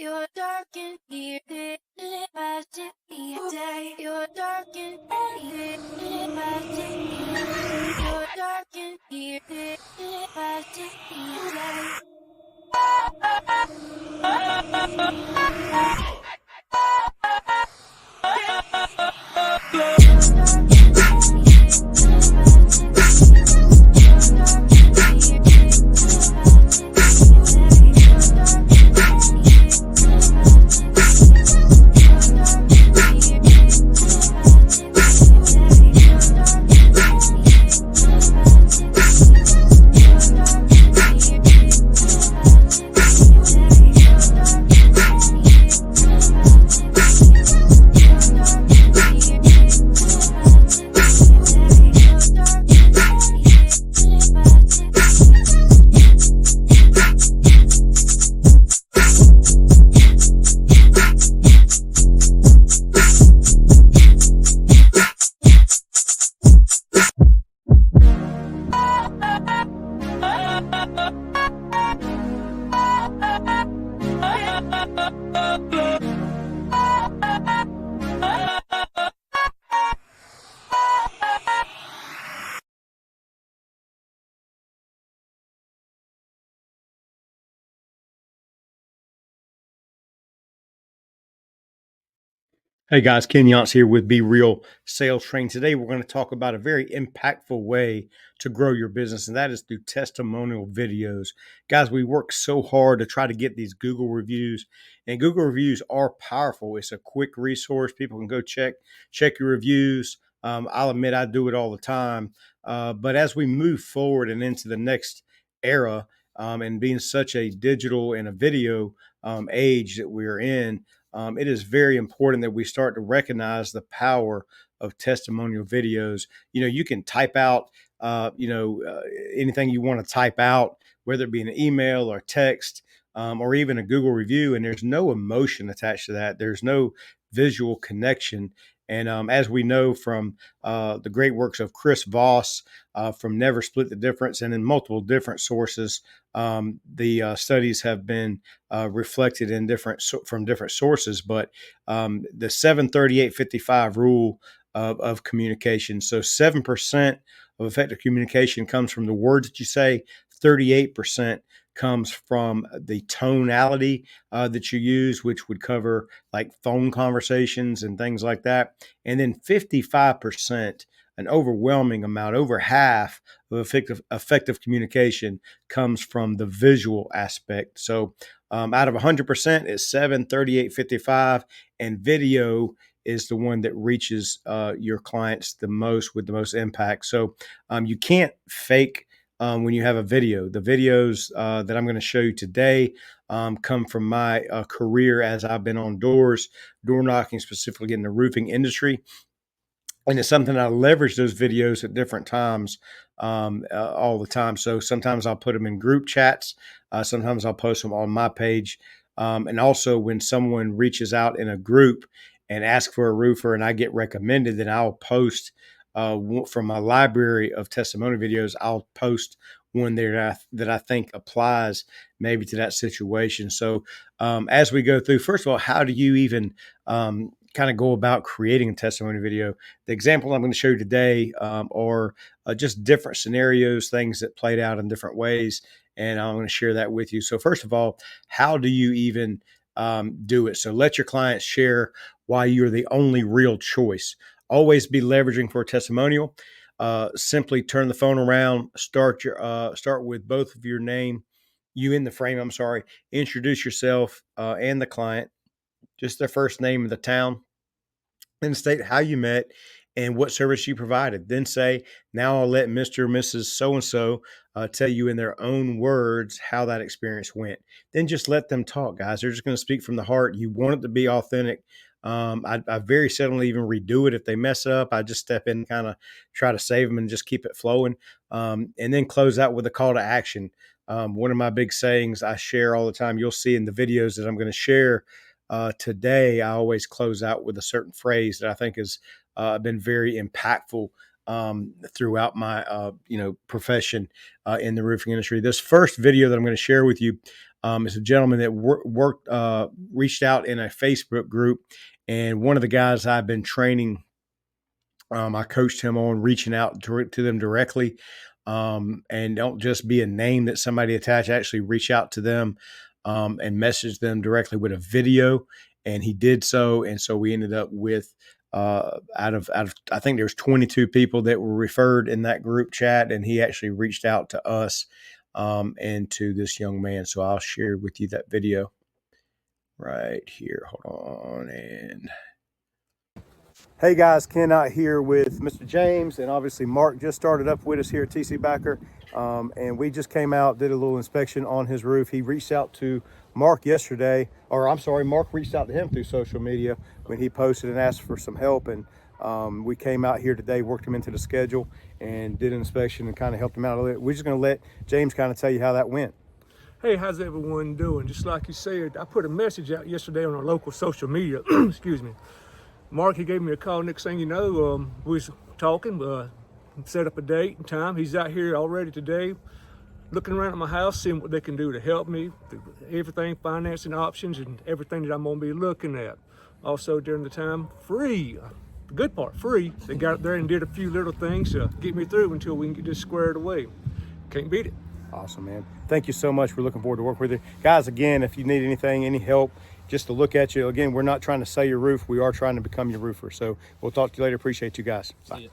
You're dark and here, live as it be day. You're dark and here, live as it be day. You're dark and here, live as it be day. Hey guys, Ken Yance here with Be Real Sales Training. Today we're going to talk about a very impactful way to grow your business, and that is through testimonial videos. Guys, we work so hard to try to get these Google reviews, and Google reviews are powerful. It's a quick resource. People can go check your reviews. I'll admit I do it all the time. But as we move forward and into the next era, and being such a digital and a video age that we're in, it is very important that we start to recognize the power of testimonial videos. You can type out, anything you want to type out, whether it be an email or text, or even a Google review, and there's no emotion attached to that. There's no visual connection. And as we know from the great works of Chris Voss, from Never Split the Difference, and in multiple different sources, the studies have been reflected in from different sources. But the 7-38-55 rule of communication. So 7% of effective communication comes from the words that you say. 38% comes from the tonality that you use, which would cover like phone conversations and things like that. And then 55%, an overwhelming amount, over half of effective communication comes from the visual aspect. So out of 100%, it's 7-38-55, and video is the one that reaches your clients the most with the most impact. So you can't fake when you have a video. The videos that I'm going to show you today come from my career as I've been on door knocking, specifically in the roofing industry. And it's something I leverage those videos at different times all the time. So sometimes I'll put them in group chats. Sometimes I'll post them on my page. And also when someone reaches out in a group and asks for a roofer and I get recommended, then I'll post from my library of testimony videos. I'll post one there that I think applies maybe to that situation. So as we go through, first of all, how do you even kind of go about creating a testimony video? The example I'm going to show you today are just different scenarios, things that played out in different ways. And I'm going to share that with you. So first of all, how do you even do it? So let your clients share why you're the only real choice. Always be leveraging for a testimonial. Simply turn the phone around, start with both of your name, you in the frame, I'm sorry, introduce yourself and the client, just their first name of the town, then state how you met and what service you provided. Then say, now I'll let Mr. or Mrs. So-and-so tell you in their own words how that experience went. Then just let them talk, guys. They're just going to speak from the heart. You want it to be authentic. I very seldom even redo it. If they mess up, I just step in and kind of try to save them and just keep it flowing. And then close out with a call to action. One of my big sayings I share all the time, you'll see in the videos that I'm going to share today, I always close out with a certain phrase that I think has been very impactful throughout my profession in the roofing industry. This first video that I'm going to share with you It's a gentleman that reached out in a Facebook group, and one of the guys I've been training, I coached him on reaching out to them directly, and don't just be a name that somebody attached. Actually, reach out to them and message them directly with a video, and he did so. And so we ended up with out of I think there's 22 people that were referred in that group chat, and he actually reached out to us and to this young man. So I'll share with you that video right here. Hold on. And hey guys, Ken out here with Mr. James, and obviously Mark just started up with us here at TC Backer, and we just came out, did a little inspection on his roof. He reached out to Mark yesterday, or I'm sorry, Mark reached out to him through social media when he posted and asked for some help, and we came out here today, worked him into the schedule, and did an inspection and kind of helped him out a little. We're just going to let James kind of tell you how that went. Hey, how's everyone doing? Just like you said, I put a message out yesterday on our local social media, excuse me. Mark, he gave me a call. Next thing you know, we was talking, set up a date and time. He's out here already today, looking around at my house, seeing what they can do to help me, everything, financing options and everything that I'm gonna be looking at. Also during the time, free, the good part, free. They got up there and did a few little things to get me through until we can get this squared away. Can't beat it. Awesome, man. Thank you so much. We're looking forward to work with you. Guys, again, if you need anything, any help, just to look at you. Again, we're not trying to sell your roof. We are trying to become your roofer. So we'll talk to you later. Appreciate you guys. Bye.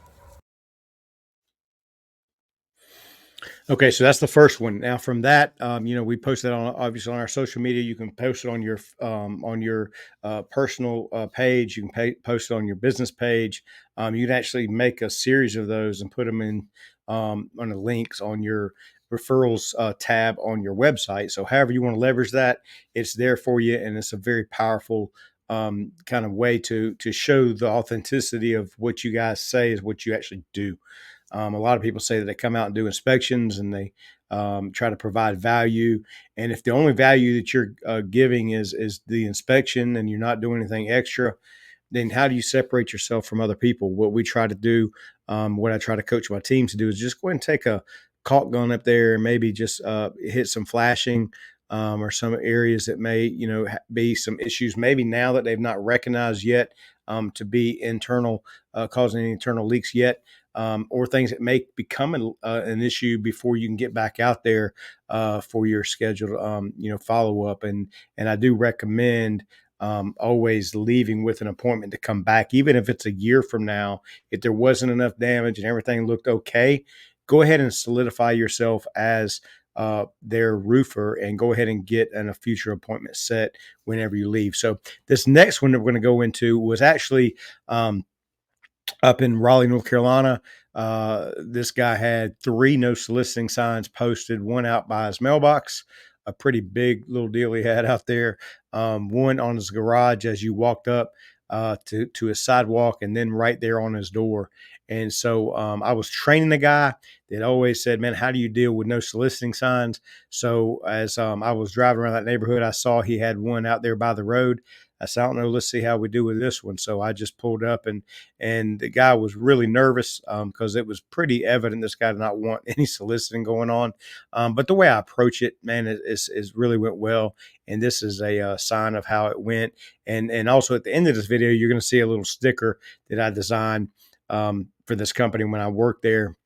Okay, so that's the first one. Now from that, we posted on obviously on our social media. You can post it on your personal page. You can post it on your business page. You can actually make a series of those and put them in on the links on your referrals tab on your website. So however you want to leverage that, it's there for you, and it's a very powerful kind of way to show the authenticity of what you guys say is what you actually do. A lot of people say that they come out and do inspections and they try to provide value. And if the only value that you're giving is the inspection and you're not doing anything extra, then how do you separate yourself from other people? What we try to do, what I try to coach my teams to do is just go ahead and take a caulk gun up there and maybe just hit some flashing or some areas that may, be some issues maybe now that they've not recognized yet to be internal, causing any internal leaks yet. Or things that may become an issue before you can get back out there for your scheduled, follow up. And I do recommend always leaving with an appointment to come back, even if it's a year from now. If there wasn't enough damage and everything looked okay, go ahead and solidify yourself as their roofer and go ahead and get a future appointment set whenever you leave. So this next one that we're going to go into was actually up in Raleigh, North Carolina. This guy had 3 no soliciting signs posted, one out by his mailbox, a pretty big little deal he had out there, one on his garage as you walked up to his sidewalk, and then right there on his door. And so I was training the guy that always said, man, how do you deal with no soliciting signs? So as I was driving around that neighborhood, I saw he had one out there by the road. I said, I don't know, let's see how we do with this one. So I just pulled up, and the guy was really nervous because it was pretty evident this guy did not want any soliciting going on. But the way I approach it, man, is really went well. And this is a sign of how it went. And also at the end of this video, you're going to see a little sticker that I designed for this company when I worked there.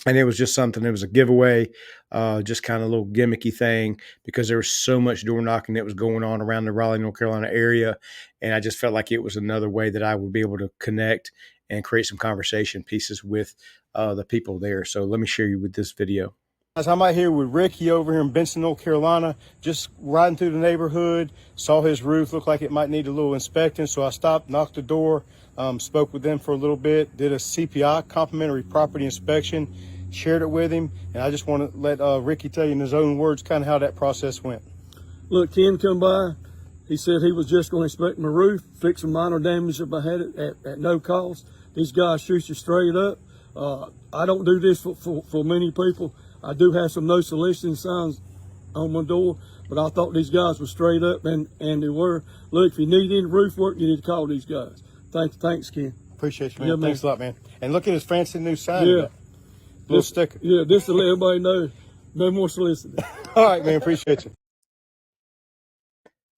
And it was just something, it was a giveaway, just kind of a little gimmicky thing because there was so much door knocking that was going on around the Raleigh, North Carolina area. And I just felt like it was another way that I would be able to connect and create some conversation pieces with the people there. So let me share you with this video. I'm out here with Ricky over here in Benson, North Carolina, just riding through the neighborhood, saw his roof, looked like it might need a little inspecting. So I stopped, knocked the door, spoke with them for a little bit, did a CPI, complimentary property inspection, shared it with him. And I just want to let Ricky tell you in his own words kind of how that process went. Look, Ken come by. He said he was just going to inspect my roof, fix some minor damage if I had it at no cost. These guys shoot you straight up. I don't do this for many people. I do have some no soliciting signs on my door, but I thought these guys were straight up, and they were. Look, if you need any roof work, you need to call these guys. Thanks, Ken. Appreciate you, man. Yeah, Thanks a lot, man. And look at his fancy new sign. Yeah. Little sticker. Yeah, this to let everybody know no more soliciting. All right, man. Appreciate you.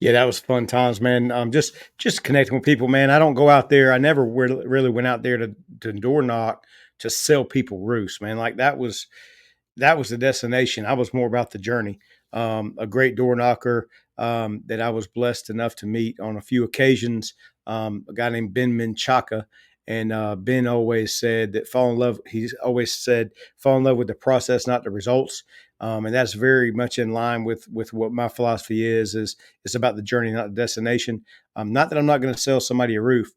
Yeah, that was fun times, man. Just connecting with people, man. I don't go out there. I never really went out there to door knock to sell people roofs, man. Like that was the destination. I was more about the journey. A great door knocker that I was blessed enough to meet on a few occasions. A guy named Ben Menchaca. And Ben always said that fall in love. He's always said fall in love with the process, not the results. And that's very much in line with what my philosophy is it's about the journey, not the destination. Not that I'm not going to sell somebody a roof,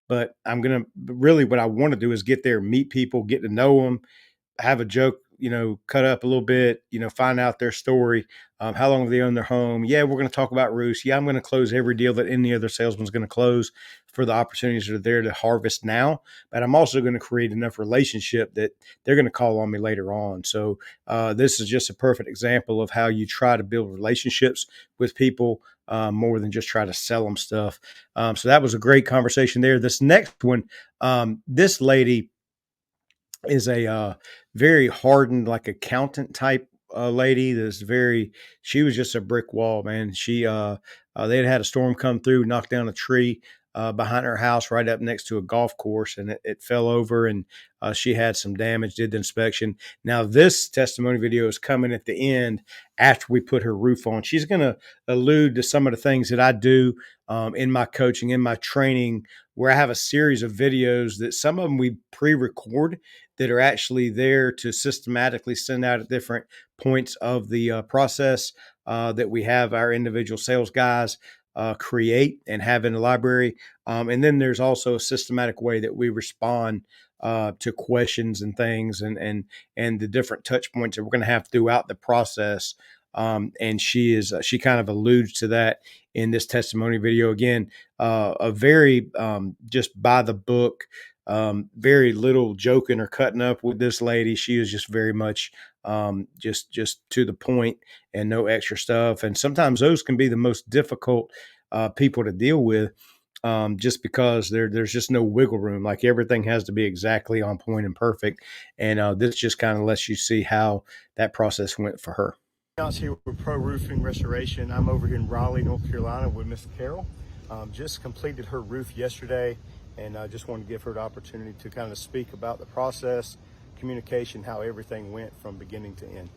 but I'm going to really what I want to do is get there, meet people, get to know them, have a joke, cut up a little bit, find out their story. How long have they owned their home? Yeah, we're going to talk about roofs. Yeah, I'm going to close every deal that any other salesman's going to close for the opportunities that are there to harvest now. But I'm also going to create enough relationship that they're going to call on me later on. So this is just a perfect example of how you try to build relationships with people more than just try to sell them stuff. So that was a great conversation there. This next one, this lady is a very hardened, like accountant type lady. She was just a brick wall, man. They had a storm come through, knocked down a tree behind her house right up next to a golf course, and it fell over, and she had some damage, did the inspection. Now, this testimony video is coming at the end after we put her roof on. She's going to allude to some of the things that I do in my coaching, in my training, where I have a series of videos that some of them we pre-record that are actually there to systematically send out at different points of the process that we have our individual sales guys create and have in the library. And then there's also a systematic way that we respond to questions and things and the different touch points that we're going to have throughout the process. And she kind of alludes to that in this testimony video. Again, a very just by the book, very little joking or cutting up with this lady. She is just very much just to the point and no extra stuff. And sometimes those can be the most difficult people to deal with, just because there's just no wiggle room. Like everything has to be exactly on point and perfect. And this just kind of lets you see how that process went for her. Here with Pro Roofing Restoration. I'm over here in Raleigh, North Carolina with Miss Carol. Just completed her roof yesterday, and I just wanted to give her the opportunity to kind of speak about the process, communication, how everything went from beginning to end.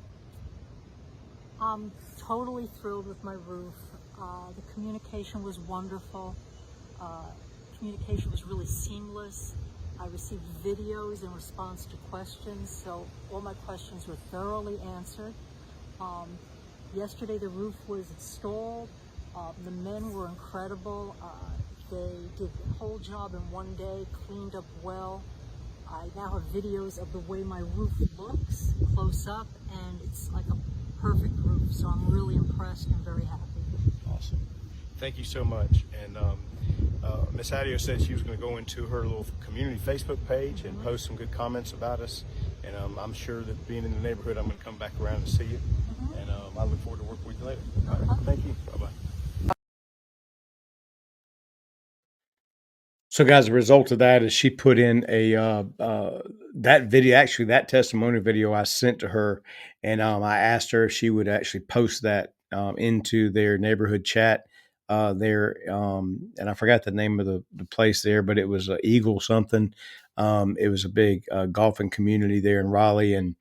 I'm totally thrilled with my roof. The communication was wonderful. Communication was really seamless. I received videos in response to questions, so all my questions were thoroughly answered. Yesterday the roof was installed. The men were incredible. They did the whole job in one day, cleaned up well. I now have videos of the way my roof looks close up, and it's like a perfect roof, so I'm really impressed and very happy. Awesome. Thank you so much. And Miss Adio said she was going to go into her little community Facebook page and post some good comments about us. And I'm sure that being in the neighborhood, I'm going to come back around and see you. And I look forward to working with you later. All right. Thank you. Bye-bye. So, guys, the result of that is she put in that video, actually that testimony video I sent to her, and I asked her if she would actually post that into their neighborhood chat there, and I forgot the name of the place there, but it was Eagle something. It was a big golfing community there in Raleigh, and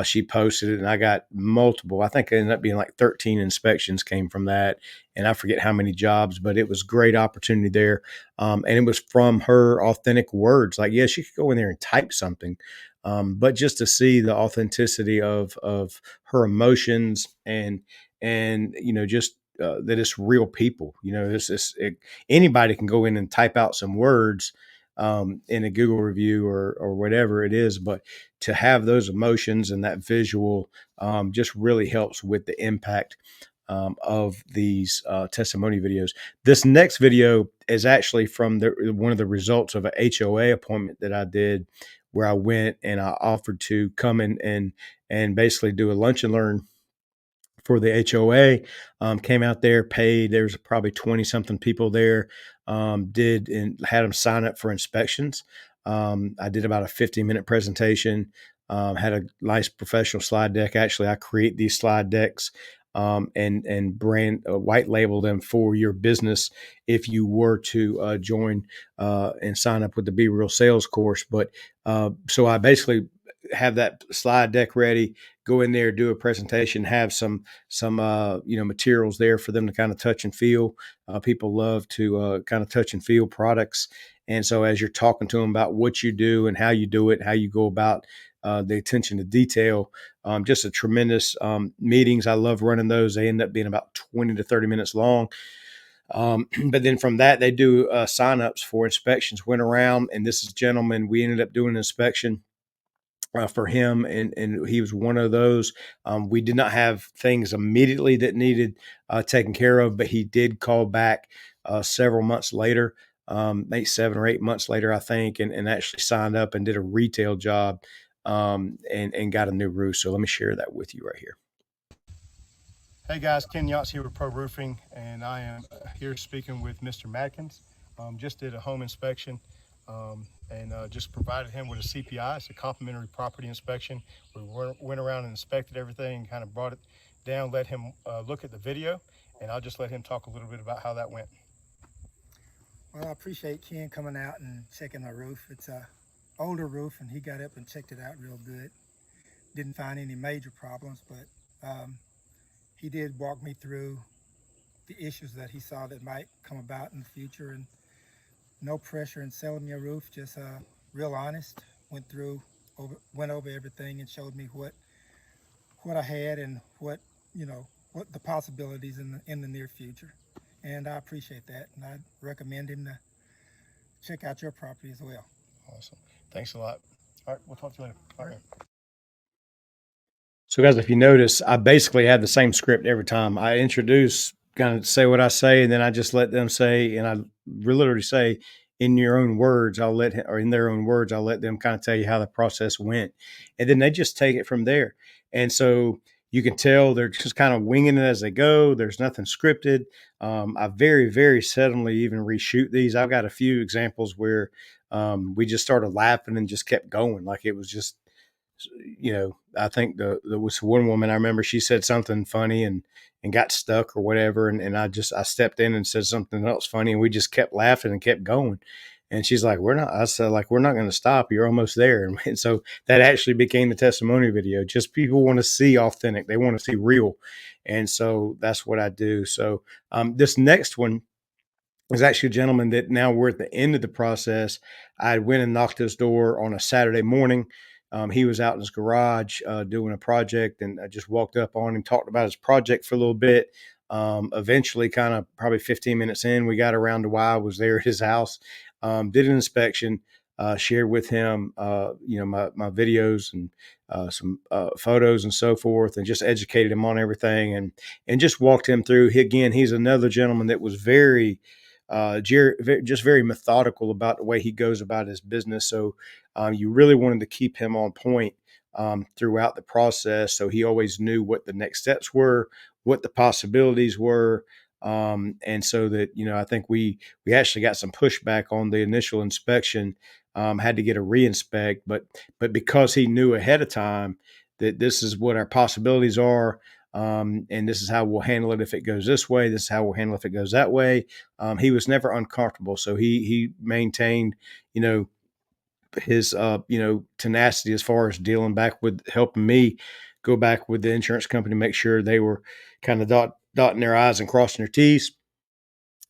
she posted it, and I got multiple. I think it ended up being like 13 inspections came from that, and I forget how many jobs, but it was great opportunity there. And it was from her authentic words. Like, yeah, she could go in there and type something, but just to see the authenticity of her emotions and just that it's real people. Anybody can go in and type out some words in a Google review or whatever it is, but to have those emotions and that visual just really helps with the impact of these testimony videos. This next video is actually from one of the results of a HOA appointment that I did, where I went and I offered to come in and basically do a lunch and learn for the HOA. Came out there, paid. There was probably 20 something people there. Did and had them sign up for inspections. I did about a 15-minute presentation. Had a nice professional slide deck. Actually, I create these slide decks and brand white label them for your business if you were to join and sign up with the Be Real Sales course. But so I basically have that slide deck ready, go in there, do a presentation, have some materials there for them to kind of touch and feel. People love to kind of touch and feel products. And so as you're talking to them about what you do and how you do it, how you go about the attention to detail, just a tremendous meetings. I love running those. They end up being about 20 to 30 minutes long. But then from that, they do signups for inspections. Went around, and this is gentleman. We ended up doing an inspection for him, and he was one of those. We did not have things immediately that needed taken care of, but he did call back several months later, maybe 7 or 8 months later, I think, and actually signed up and did a retail job and got a new roof. So let me share that with you right here. Hey guys, Ken Yachts here with Pro Roofing, and I am here speaking with Mr. Madkins. Just did a home inspection and just provided him with a CPI. It's a complimentary property inspection. We went around and inspected everything, kind of brought it down, let him look at the video, and I'll just let him talk a little bit about how that went. Well, I appreciate Ken coming out and checking my roof. It's a older roof, and he got up and checked it out real good. Didn't find any major problems, but he did walk me through the issues that he saw that might come about in the future, and no pressure in selling me a roof, just real honest. Went over everything and showed me what I had and what the possibilities in the near future. And I appreciate that, and I'd recommend him to check out your property as well. Awesome. Thanks a lot. All right, we'll talk to you later. All right. So guys, if you notice, I basically have the same script every time. I introduce, kind of say what I say, and then I just let them say, and I literally say in your own words, in their own words, I'll let them kind of tell you how the process went. And then they just take it from there. And so you can tell they're just kind of winging it as they go. There's nothing scripted. I very, very seldomly even reshoot these. I've got a few examples where we just started laughing and just kept going. Like it was just, I think there was one woman I remember, she said something funny and got stuck or whatever. And I stepped in and said something else funny, and we just kept laughing and kept going. And she's like, I said, we're not going to stop. You're almost there. And so that actually became the testimonial video. Just people want to see authentic. They want to see real. And so that's what I do. So this next one is actually a gentleman that now we're at the end of the process. I went and knocked his door on a Saturday morning. He was out in his garage doing a project, and I just walked up on him, talked about his project for a little bit. Eventually, kind of probably 15 minutes in, we got around to why I was there at his house. Did an inspection, shared with him, my videos and some photos and so forth, and just educated him on everything and just walked him through. He's another gentleman that was very methodical about the way he goes about his business. So you really wanted to keep him on point throughout the process. So he always knew what the next steps were, what the possibilities were. And so that, I think we actually got some pushback on the initial inspection, had to get a reinspect, but because he knew ahead of time that this is what our possibilities are, and this is how we'll handle it if it goes this way, this is how we'll handle it if it goes that way. He was never uncomfortable. So he maintained, his, tenacity as far as dealing back with helping me go back with the insurance company, make sure they were kind of dotting their I's and crossing their T's.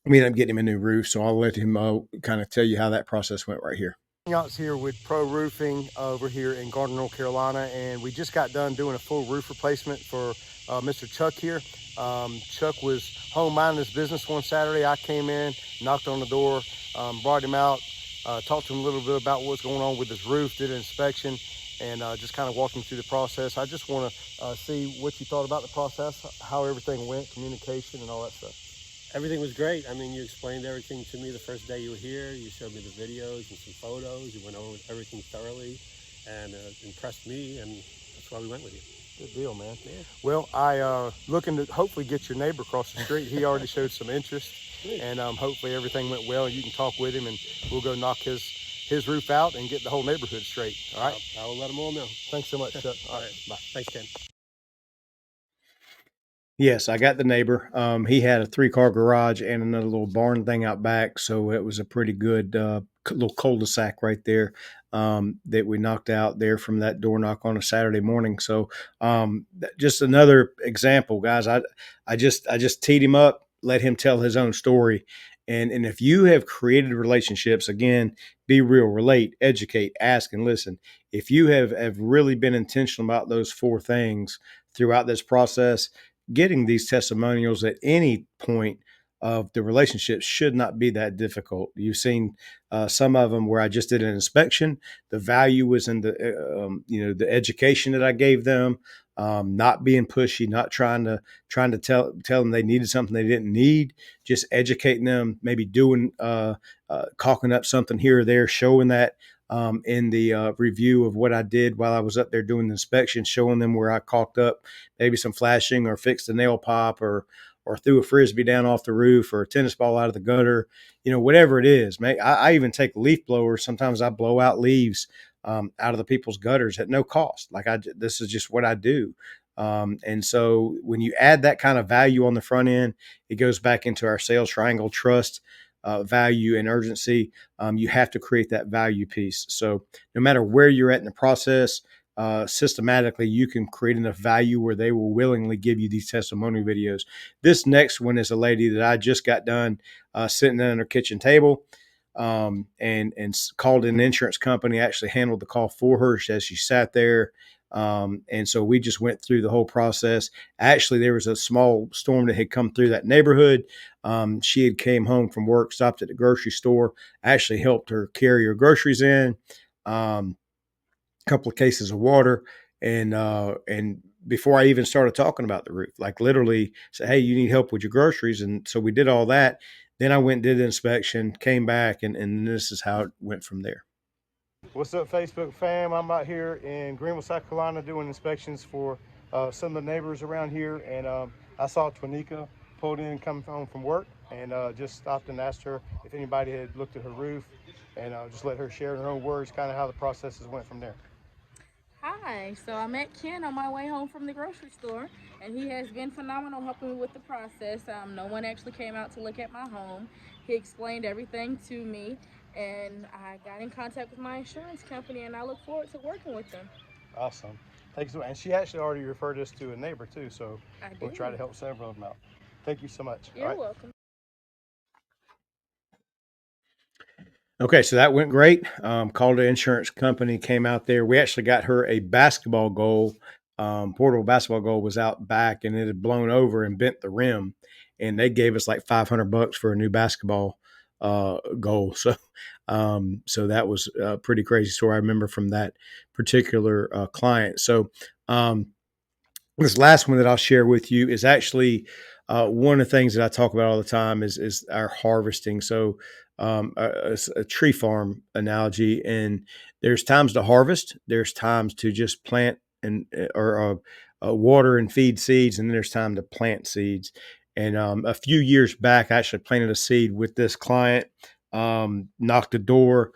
We ended up getting him a new roof. So I'll let him kind of tell you how that process went right here. Yachts here with Pro Roofing over here in Gardner, North Carolina, and we just got done doing a full roof replacement for Mr. Chuck here. Chuck was home minding his business one Saturday. I came in, knocked on the door, brought him out, talked to him a little bit about what's going on with his roof, did an inspection, and just kind of walked him through the process. I just want to see what you thought about the process, how everything went, communication and all that stuff. Everything was great. I mean, you explained everything to me the first day you were here. You showed me the videos and some photos. You went over everything thoroughly and impressed me, and that's why we went with you. Good deal, man. Yeah. Well, I looking to hopefully get your neighbor across the street. He already showed some interest, and hopefully everything went well. You can talk with him, and we'll go knock his roof out and get the whole neighborhood straight. All right? I will let them all know. Thanks so much, Chuck. All right. Bye. Thanks, Ken. Yes, I got the neighbor. He had a 3-car garage and another little barn thing out back, so it was a pretty good little cul-de-sac right there that we knocked out there from that door knock on a Saturday morning. So just another example, guys. I just teed him up, let him tell his own story, and if you have created relationships, again, be real, relate, educate, ask, and listen. If you have really been intentional about those 4 things throughout this process, getting these testimonials at any point of the relationship should not be that difficult. You've seen some of them where I just did an inspection. The value was in the education that I gave them, not being pushy, not trying to tell them they needed something they didn't need, just educating them, maybe doing caulking up something here or there, showing that in the review of what I did while I was up there doing the inspection, showing them where I caulked up maybe some flashing or fixed a nail pop or threw a frisbee down off the roof or a tennis ball out of the gutter, whatever it is. I even take a leaf blower. Sometimes I blow out leaves out of the people's gutters at no cost. This is just what I do. And so when you add that kind of value on the front end, it goes back into our sales triangle: trust, value, and urgency. You have to create that value piece. So no matter where you're at in the process, systematically, you can create enough value where they will willingly give you these testimonial videos. This next one is a lady that I just got done sitting at her kitchen table, and called an insurance company. Actually handled the call for her as she sat there. And so we just went through the whole process. Actually, there was a small storm that had come through that neighborhood. She had came home from work, stopped at the grocery store, actually helped her carry her groceries in. Couple of cases of water, and before I even started talking about the roof, like literally say, hey, you need help with your groceries. And so we did all that. Then I went and did the inspection, came back, and this is how it went from there. What's up, Facebook fam? I'm out here in Greenville, South Carolina, doing inspections for some of the neighbors around here, and I saw Twanika pulled in coming home from work, and just stopped and asked her if anybody had looked at her roof, and just let her share in her own words kind of how the processes went from there. Hi, so I met Ken on my way home from the grocery store, and he has been phenomenal helping me with the process. No one actually came out to look at my home. He explained everything to me, and I got in contact with my insurance company, and I look forward to working with them. Awesome. Thank you so much. And she actually already referred us to a neighbor too, so we'll try to help several of them out. Thank you so much. You're welcome. Okay, so that went great. Called the insurance company, came out there. We actually got her a basketball goal. Portable basketball goal was out back, and it had blown over and bent the rim. And they gave us like $500 for a new basketball goal. So that was a pretty crazy story. I remember from that particular client. So this last one that I'll share with you is actually one of the things that I talk about all the time is our harvesting. So a tree farm analogy, and there's times to harvest, there's times to just plant and or water and feed seeds, and then there's time to plant seeds. And a few years back, I actually planted a seed with this client. Knocked the door,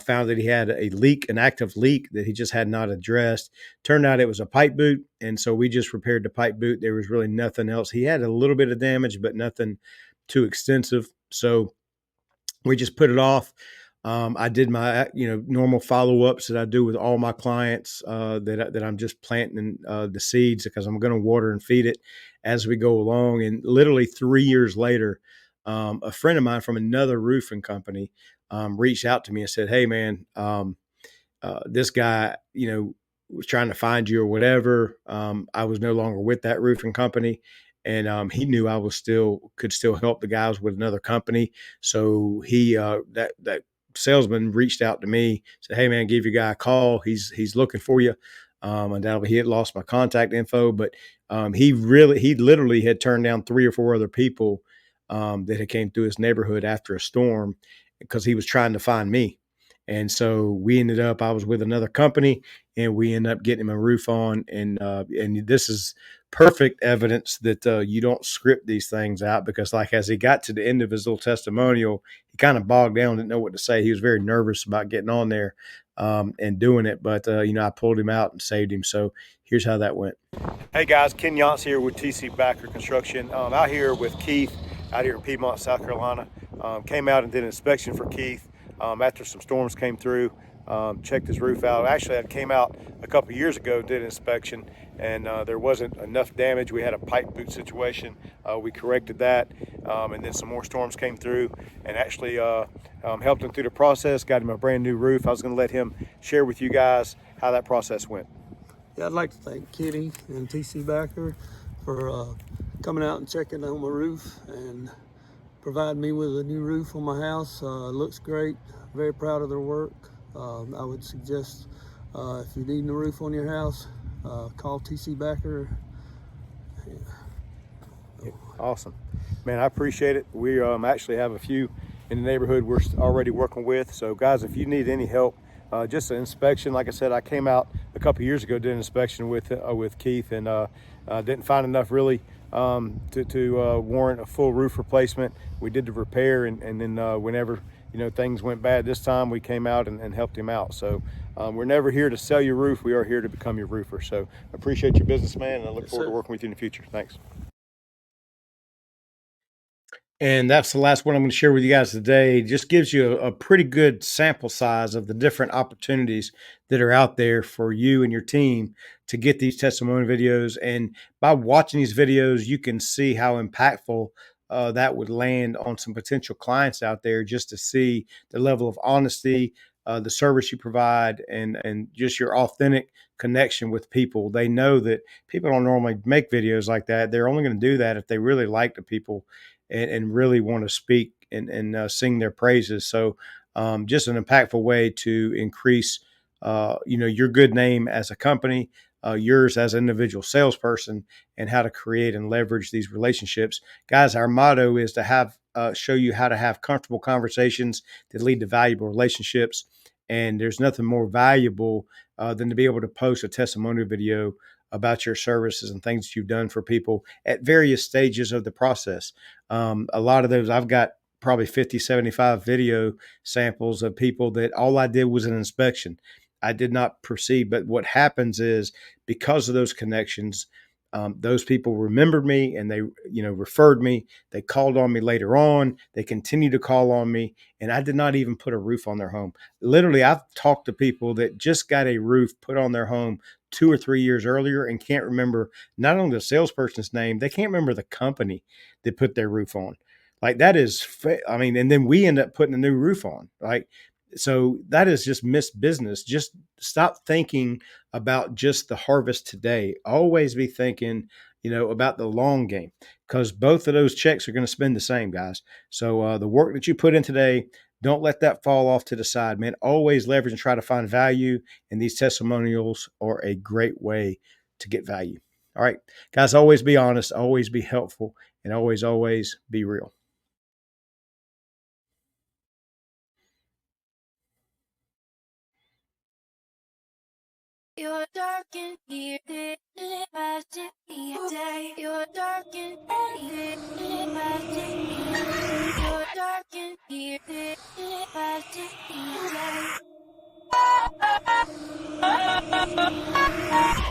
found that he had a leak, an active leak that he just had not addressed. Turned out it was a pipe boot, and so we just repaired the pipe boot. There was really nothing else. He had a little bit of damage, but nothing too extensive. So we just put it off. I did my normal follow ups that I do with all my clients that I'm just planting the seeds, because I'm going to water and feed it as we go along. And literally 3 years later, a friend of mine from another roofing company reached out to me and said, "Hey, man, this guy, was trying to find you or whatever. I was no longer with that roofing company, and he knew I was could still help the guys with another company. So he that salesman reached out to me, said, "Hey, man, give your guy a call. He's looking for you." Undoubtedly, he had lost my contact info, but he literally had turned down 3 or 4 other people that had came through his neighborhood after a storm because he was trying to find me. And so we ended up, I was with another company, and we ended up getting him a roof on. And this is perfect evidence that you don't script these things out, because like, as he got to the end of his little testimonial, he kind of bogged down, didn't know what to say. He was very nervous about getting on there. and doing it. But, I pulled him out and saved him. So here's how that went. Hey guys, Ken Yance here with TC Backer Construction. Out here with Keith, out here in Piedmont, South Carolina. Came out and did an inspection for Keith after some storms came through. Checked his roof out. Actually, I came out a couple years ago, did an inspection, and there wasn't enough damage. We had a pipe boot situation. We corrected that, and then some more storms came through, and actually helped him through the process, got him a brand new roof. I was going to let him share with you guys how that process went. Yeah, I'd like to thank Kenny and TC Backer for coming out and checking on my roof and providing me with a new roof on my house. Looks great. Very proud of their work. I would suggest if you need a roof on your house, call TC Backer. Yeah. Awesome, man. I appreciate it. We actually have a few in the neighborhood we're already working with. So guys, if you need any help, just an inspection. Like I said, I came out a couple years ago, did an inspection with Keith, and didn't find enough really to warrant a full roof replacement. We did the repair, and then whenever things went bad this time, we came out and helped him out. So we're never here to sell your roof. We are here to become your roofer. So appreciate your business, man, and I look forward to working with you in the future. Thanks. And that's the last one I'm going to share with you guys today. It just gives you a pretty good sample size of the different opportunities that are out there for you and your team to get these testimonial videos. And by watching these videos, you can see how impactful that would land on some potential clients out there, just to see the level of honesty, the service you provide, and just your authentic connection with people. They know that people don't normally make videos like that. They're only going to do that if they really like the people and really want to speak and sing their praises. So just an impactful way to increase, your good name as a company, yours as an individual salesperson, and how to create and leverage these relationships. Guys, our motto is to show you how to have comfortable conversations that lead to valuable relationships. And there's nothing more valuable than to be able to post a testimonial video about your services and things that you've done for people at various stages of the process. A lot of those, I've got probably 50, 75 video samples of people that all I did was an inspection. I did not proceed. But what happens is, because of those connections, those people remembered me, and they, referred me. They called on me later on. They continue to call on me, and I did not even put a roof on their home. Literally, I've talked to people that just got a roof put on their home 2 or 3 years earlier and can't remember not only the salesperson's name, they can't remember the company that put their roof on. Like, that is, and then we end up putting a new roof on. So that is just missed business. Just stop thinking about just the harvest today. Always be thinking, about the long game, because both of those checks are going to spend the same, guys. So the work that you put in today, don't let that fall off to the side, man. Always leverage and try to find value, and these testimonials are a great way to get value. All right, guys, always be honest, always be helpful, and always be real. You're dark and here, lit by city day. You're dark and here, lit by city. You're dark and here, lit by city day.